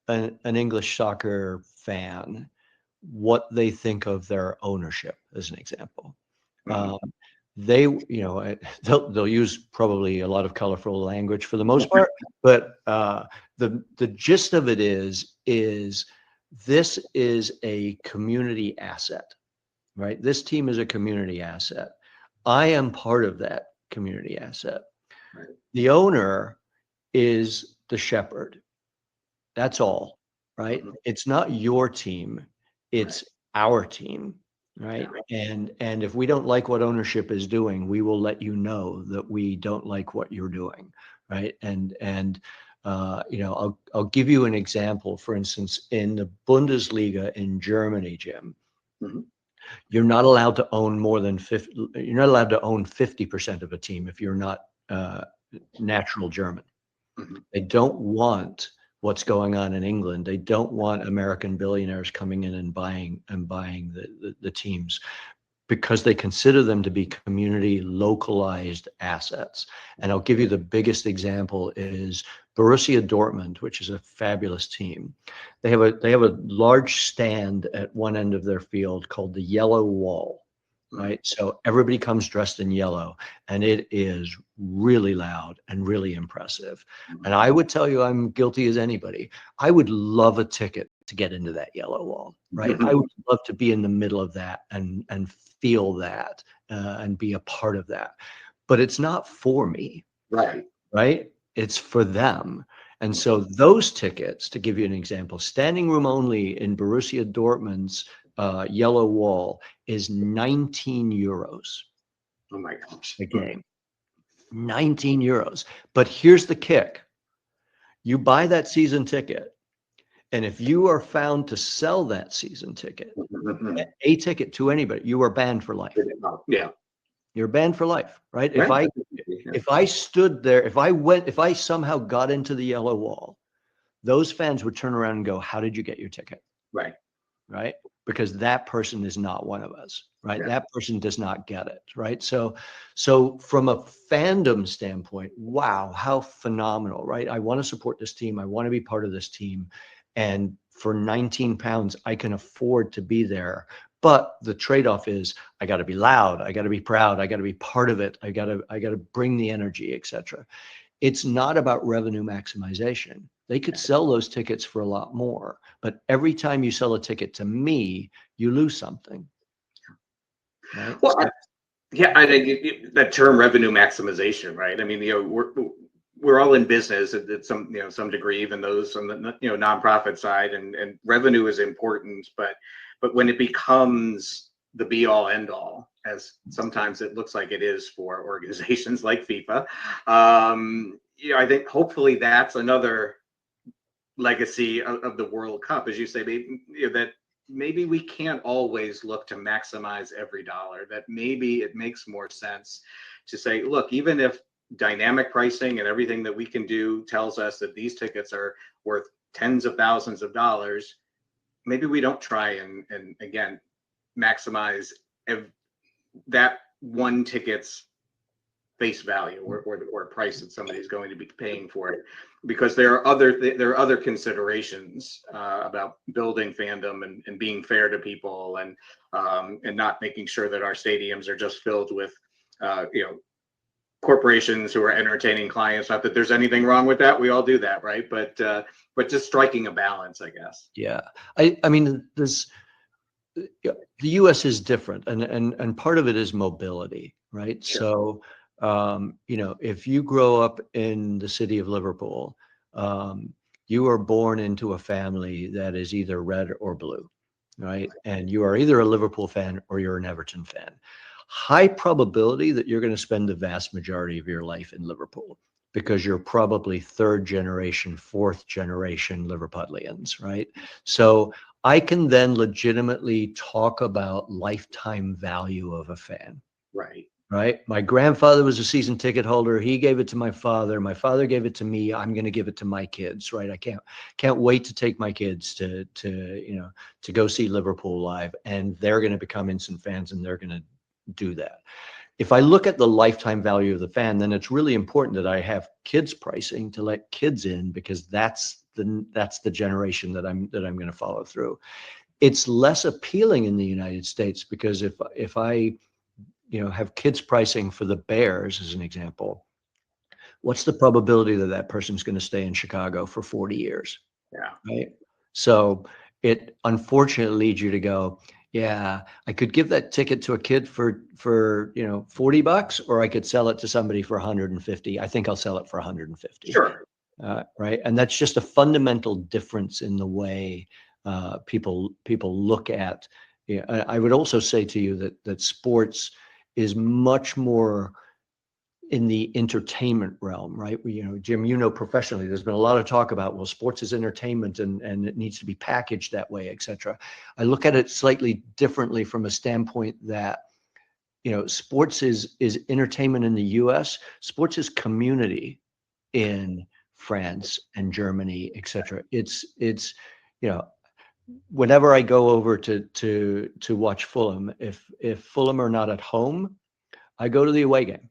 an English soccer fan what they think of their ownership, as an example, they, they'll use probably a lot of colorful language for the most part, but the gist of it is this is a community asset, right? This team is a community asset. I am part of that community asset. Right. The owner is the shepherd. That's all, right? It's not your team, it's our team, right? And if we don't like what ownership is doing, we will let you know that we don't like what you're doing, right? And I'll give you an example. For instance, in the Bundesliga in Germany, Jim, you're not allowed to own more than 50. You're not allowed to own 50% of a team if you're not natural German. They don't want what's going on in England. They don't want American billionaires coming in and buying the teams, because they consider them to be community localized assets. And I'll give you the biggest example is Borussia Dortmund, which is a fabulous team. They have a large stand at one end of their field called the Yellow Wall, right? So everybody comes dressed in yellow, and it is really loud and really impressive. And I would tell you, I'm guilty as anybody. I would love a ticket to get into that Yellow Wall, right? I would love to be in the middle of that and feel that and be a part of that. But it's not for me, right? It's for them. And so those tickets, to give you an example, standing room only in Borussia Dortmund's Yellow Wall is 19 euros. Oh my gosh. A game. 19 euros. But here's the kick. You buy that season ticket, and if you are found to sell that season ticket, a ticket to anybody, you are banned for life. Yeah. You're banned for life, right? If I stood there, if I somehow got into the Yellow Wall, those fans would turn around and go, "How did you get your ticket?" Right? Because that person is not one of us, right? Yeah. That person does not get it, right? So from a fandom standpoint, wow, how phenomenal, right? I want to support this team. I want to be part of this team. And for 19 pounds, I can afford to be there. But the trade-off is I got to be loud. I got to be proud. I got to be part of it. I got to bring the energy, etc. It's not about revenue maximization. They could sell those tickets for a lot more, but every time you sell a ticket to me, you lose something. Right? Well, I think that term revenue maximization, right? I mean, we're all in business at some degree, even those on the nonprofit side, and revenue is important, but when it becomes the be all end all, as sometimes it looks like it is for organizations like FIFA, I think hopefully that's another legacy of the World Cup, as you say, that maybe we can't always look to maximize every dollar, that maybe it makes more sense to say, look, even if dynamic pricing and everything that we can do tells us that these tickets are worth tens of thousands of dollars, maybe we don't try and again maximize that one ticket's face value or price that somebody's going to be paying for it, because there are other considerations about building fandom and being fair to people, and not making sure that our stadiums are just filled with corporations who are entertaining clients. Not that there's anything wrong with that. We all do that, right? But just striking a balance, I guess. Yeah. I mean, yeah, the U.S. is different, and part of it is mobility, right? Sure. So, if you grow up in the city of Liverpool, you are born into a family that is either red or blue, right? And you are either a Liverpool fan or you're an Everton fan. High probability that you're going to spend the vast majority of your life in Liverpool because you're probably third generation, fourth generation Liverpudlians, right? So I can then legitimately talk about lifetime value of a fan, Right. right? My grandfather was a season ticket holder. He gave it to my father. My father gave it to me. I'm going to give it to my kids, right? I can't wait to take my kids to go see Liverpool live, and they're going to become instant fans, and they're going to do that. If I look at the lifetime value of the fan, then it's really important that I have kids pricing to let kids in, because that's the generation that I'm going to follow through. It's less appealing in the United States because if I have kids pricing for the Bears as an example, what's the probability that that person's going to stay in Chicago for 40 years? Yeah. Right. So it unfortunately leads you to go, yeah, I could give that ticket to a kid for $40, or I could sell it to somebody for 150. I think I'll sell it for 150. Sure. Right. And that's just a fundamental difference in the way people look at. I would also say to you that sports is much more in the entertainment realm, right? Jim, professionally, there's been a lot of talk about, well, sports is entertainment and it needs to be packaged that way, et cetera. I look at it slightly differently from a standpoint that, sports is entertainment in the US, sports is community in France and Germany, et cetera. It's whenever I go over to watch Fulham, if Fulham are not at home, I go to the away game.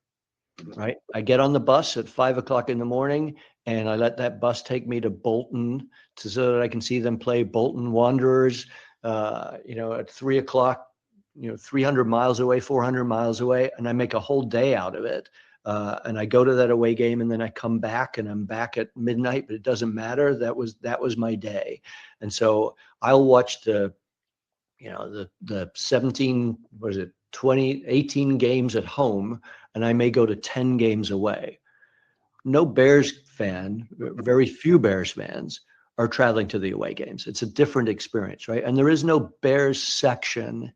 Right. I get on the bus at 5 o'clock in the morning, and I let that bus take me to Bolton so that I can see them play Bolton Wanderers, at 3 o'clock, 300 miles away, 400 miles away. And I make a whole day out of it. And I go to that away game, and then I come back, and I'm back at midnight, but it doesn't matter. That was my day. And so I'll watch the 17, 20, 18 games at home, and I may go to 10 games away. No Bears fan, very few Bears fans are traveling to the away games. It's a different experience, right? And there is no Bears section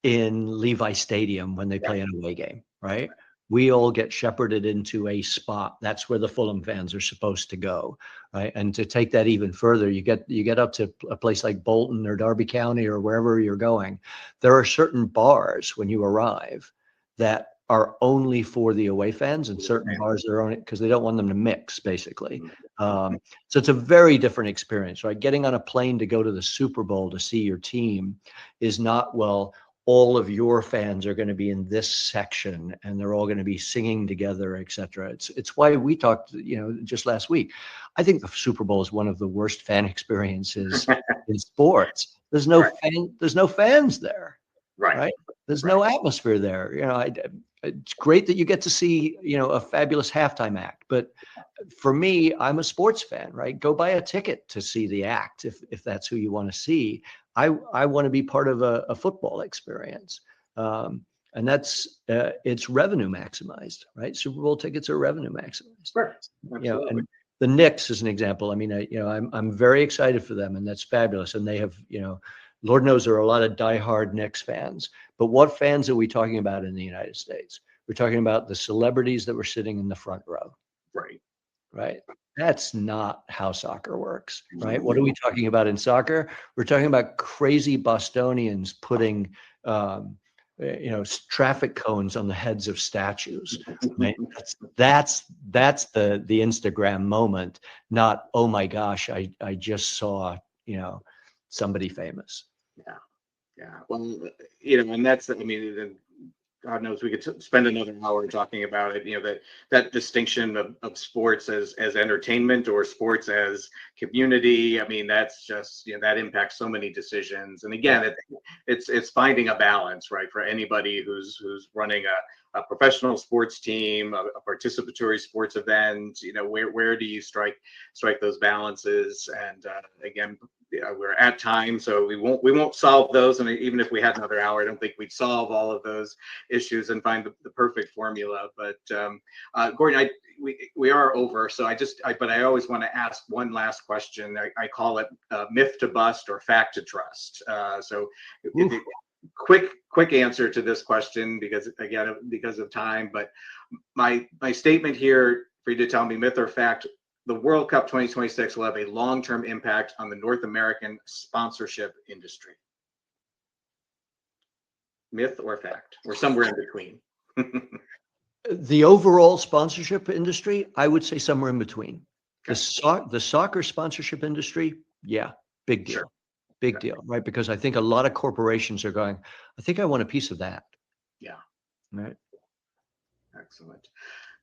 in Levi Stadium when they play an away game, right? We all get shepherded into a spot. That's where the Fulham fans are supposed to go, right? And to take that even further, you get up to a place like Bolton or Derby County or wherever you're going. There are certain bars when you arrive that are only for the away fans, and certain bars are on it because they don't want them to mix, basically. So it's a very different experience, right? Getting on a plane to go to the Super Bowl to see your team is not, well, all of your fans are going to be in this section and they're all going to be singing together, et cetera. It's why we talked, just last week. I think the Super Bowl is one of the worst fan experiences in sports. There's no fans there, right? There's no atmosphere there. It's great that you get to see, a fabulous halftime act, but for me, I'm a sports fan, right? Go buy a ticket to see the act if that's who you want to see. I want to be part of a football experience. And that's it's revenue maximized, right? Super Bowl tickets are revenue maximized. Right. Absolutely. And the Knicks is an example. I mean, I'm very excited for them, and that's fabulous. And they have, Lord knows there are a lot of diehard Knicks fans. But what fans are we talking about in the United States? We're talking about the celebrities that were sitting in the front row. Right. That's not how soccer works, right? What are we talking about in soccer? We're talking about crazy Bostonians putting, traffic cones on the heads of statues. Right? That's the Instagram moment, not, oh my gosh, I just saw, somebody famous. Yeah. Well, and that's, God knows we could spend another hour talking about it. That distinction of sports as entertainment or sports as community. I mean, that's just that impacts so many decisions. And again, it's finding a balance, right, for anybody who's running a professional sports team, a participatory sports event. Where do you strike those balances? And again, we're at time, so we won't solve those. And even if we had another hour, I don't think we'd solve all of those issues and find the perfect formula. But Gordon, we are over, so but I always want to ask one last question. I call it myth to bust or fact to trust. So quick answer to this question, because of time. But my statement here for you to tell me, myth or fact: the World Cup 2026 will have a long-term impact on the North American sponsorship industry. Myth or fact, or somewhere in between? The overall sponsorship industry, I would say somewhere in between. Okay. The soccer sponsorship industry, yeah, big deal. Sure. Big deal, right? Because I think a lot of corporations are going, I think I want a piece of that. Yeah. Right. Excellent.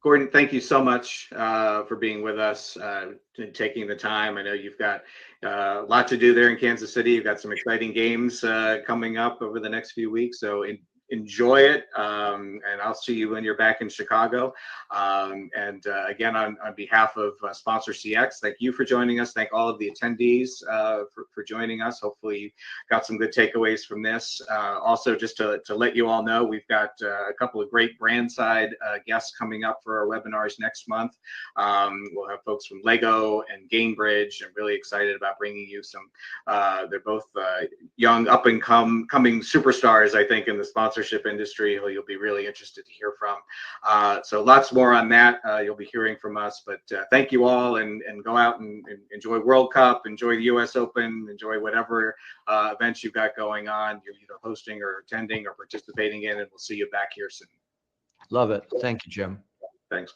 Gordon, thank you so much for being with us and taking the time. I know you've got a lot to do there in Kansas City. You've got some exciting games coming up over the next few weeks. So enjoy it. And I'll see you when you're back in Chicago. And again, on behalf of Sponsor CX, thank you for joining us. Thank all of the attendees for joining us. Hopefully you got some good takeaways from this. Also, just to let you all know, we've got a couple of great brand side guests coming up for our webinars next month. We'll have folks from Lego and Gainbridge. I'm really excited about bringing you some. They're both young, up and coming superstars, I think, in the sponsorship industry, who you'll be really interested to hear from. So lots more on that. You'll be hearing from us. But thank you all, and go out and enjoy World Cup, enjoy the US Open, enjoy whatever events you've got going on, you're either hosting or attending or participating in, and we'll see you back here soon. Love it. Thank you, Jim. Thanks.